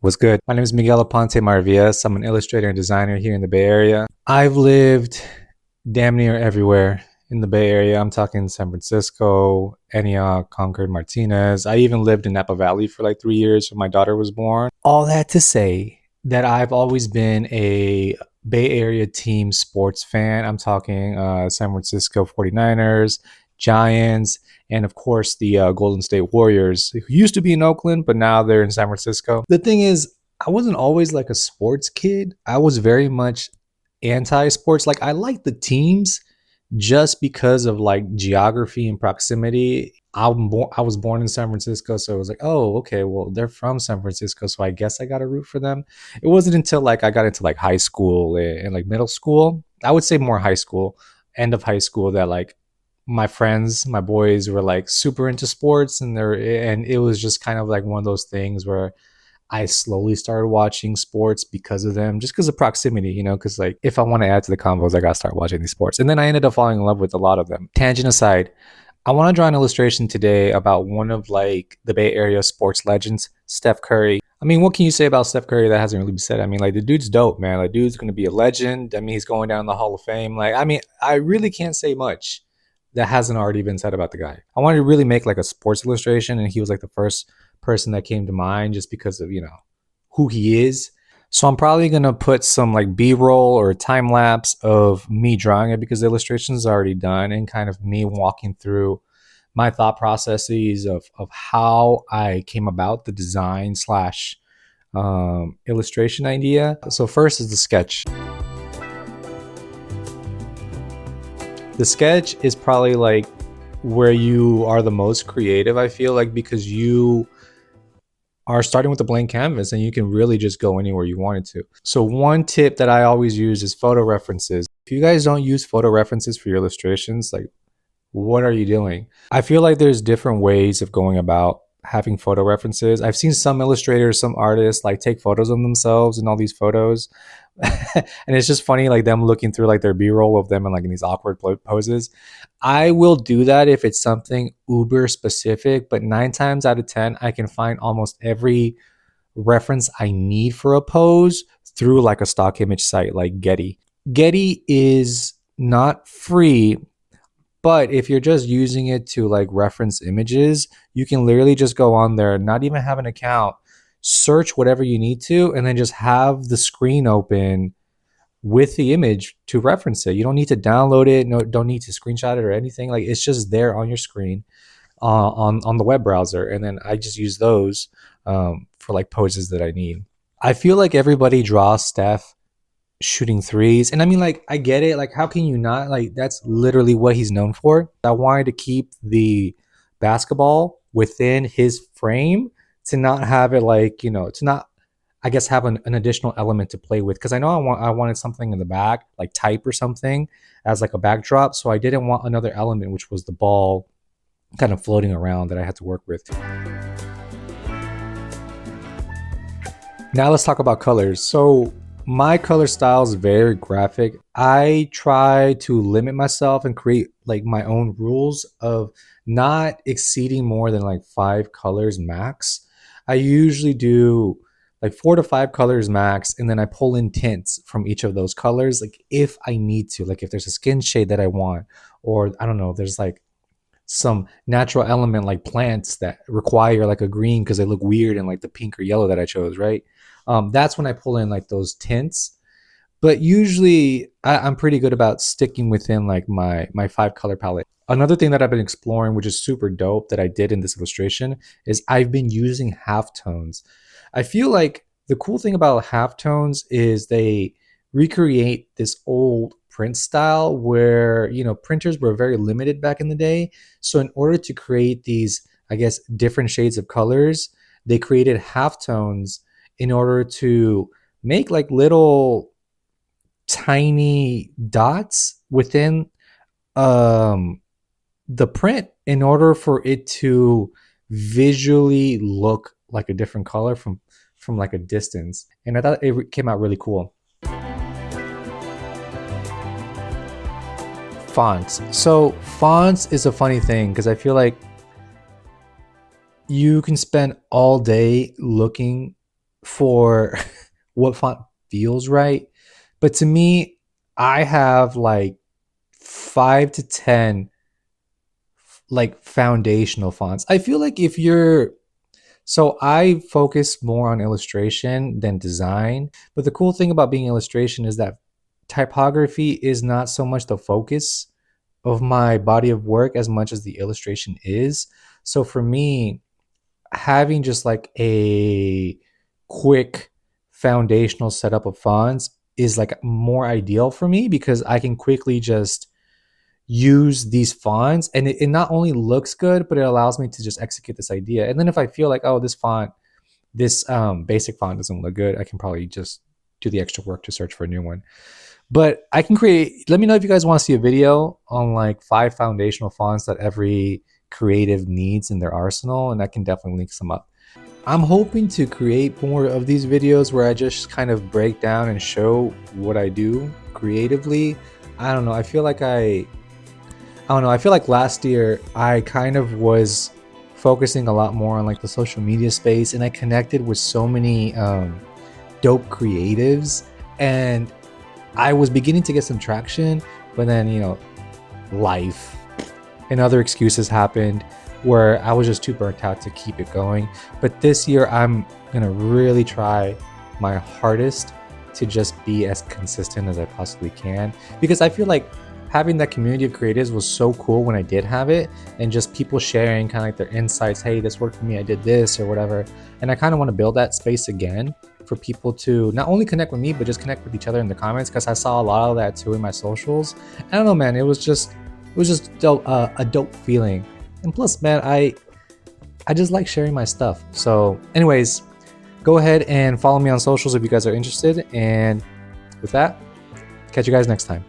What's good? My name is Miguel Aponte Marvias. I'm an illustrator and designer here in the Bay Area. I've lived damn near everywhere in the Bay Area. I'm talking San Francisco, Antioch, Concord, Martinez. I even lived in Napa Valley for like 3 years when my daughter was born. All that to say that I've always been a Bay Area team sports fan. I'm talking San Francisco 49ers, Giants, and of course the Golden State Warriors, who used to be in Oakland, but now they're in San Francisco. The thing is, I wasn't always like a sports kid. I was very much anti-sports. Like I liked the teams just because of like geography and proximity. I was born in San Francisco, so it was like, oh, okay, well, they're from San Francisco, so I guess I got to root for them. It wasn't until like I got into like high school and like middle school. I would say more high school, end of high school, that like my friends, my boys were like super into sports, and it was just kind of like one of those things where I slowly started watching sports because of them, just because of proximity, because like if I want to add to the combos, I got to start watching these sports. And then I ended up falling in love with a lot of them. Tangent aside, I want to draw an illustration today about one of like the Bay Area sports legends, Steph Curry. I mean, what can you say about Steph Curry that hasn't really been said? I mean, like the dude's dope, man. Like, dude's going to be a legend. I mean, he's going down the Hall of Fame. Like, I mean, I really can't say much that hasn't already been said about the guy. I wanted to really make like a sports illustration, and he was like the first person that came to mind just because of, who he is. So I'm probably going to put some like B-roll or time lapse of me drawing it because the illustration is already done, and kind of me walking through my thought processes of how I came about the design slash illustration idea. So first is the sketch. The sketch is probably like where you are the most creative, I feel like, because you are starting with a blank canvas and you can really just go anywhere you wanted to. So one tip that I always use is photo references. If you guys don't use photo references for your illustrations, like what are you doing? I feel like there's different ways of going about having photo references. I've seen some illustrators, some artists like take photos of themselves in all these photos. And it's just funny, like them looking through like their B-roll of them and like in these awkward poses. I will do that if it's something uber specific, but 9 times out of 10, I can find almost every reference I need for a pose through like a stock image site like Getty. Getty is not free, but if you're just using it to like reference images, you can literally just go on there, not even have an account, search whatever you need to, and then just have the screen open with the image to reference it. You don't need to download it, no, don't need to screenshot it or anything. Like it's just there on your screen on the web browser, and then I just use those for like poses that I need. I feel like everybody draws Steph shooting threes, and I mean, like I get it. Like how can you not? Like that's literally what he's known for. I wanted to keep the basketball within his frame to not have it like to not, I guess, have an additional element to play with, because I know I wanted something in the back, like type or something, as like a backdrop. So I didn't want another element, which was the ball kind of floating around that I had to work with. Now let's talk about colors. So my color style is very graphic. I try to limit myself and create like my own rules of not exceeding more than like 5 colors max. I usually do like 4 to 5 colors max, and then I pull in tints from each of those colors, like if I need to, like if there's a skin shade that I want, or I don't know, there's like some natural element like plants that require like a green because they look weird in like the pink or yellow that I chose, right? That's when I pull in like those tints. But usually I'm pretty good about sticking within like my 5 color palette. Another thing that I've been exploring, which is super dope, that I did in this illustration, is I've been using halftones. I feel like the cool thing about halftones is they recreate this old print style where printers were very limited back in the day. So in order to create these, I guess, different shades of colors, they created halftones in order to make like little tiny dots within the print in order for it to visually look like a different color from like a distance. And I thought it came out really cool. Fonts. So fonts is a funny thing because I feel like you can spend all day looking for what font feels right. But to me, I have like 5 to 10 like foundational fonts. I feel like if you're so I focus more on illustration than design. But the cool thing about being illustration is that typography is not so much the focus of my body of work as much as the illustration is. So for me, having just like a quick foundational setup of fonts is like more ideal for me because I can quickly just use these fonts and it not only looks good, but it allows me to just execute this idea. And then if I feel like, oh, this basic font doesn't look good, I can probably just do the extra work to search for a new one. But I can create, let me know if you guys want to see a video on like 5 foundational fonts that every creative needs in their arsenal, and I can definitely link some up. I'm hoping to create more of these videos where I just kind of break down and show what I do creatively. I don't know. I don't know. I feel like last year I kind of was focusing a lot more on like the social media space, and I connected with so many dope creatives, and I was beginning to get some traction, but then life and other excuses happened where I was just too burnt out to keep it going. But this year I'm gonna really try my hardest to just be as consistent as I possibly can, because I feel like having that community of creatives was so cool when I did have it, and just people sharing kind of like their insights. Hey, this worked for me, I did this or whatever. And I kind of want to build that space again for people to not only connect with me, but just connect with each other in the comments, because I saw a lot of that too in my socials. I don't know, man, it was just dope, a dope feeling. And plus, man, I just like sharing my stuff. So anyways, go ahead and follow me on socials if you guys are interested. And with that, catch you guys next time.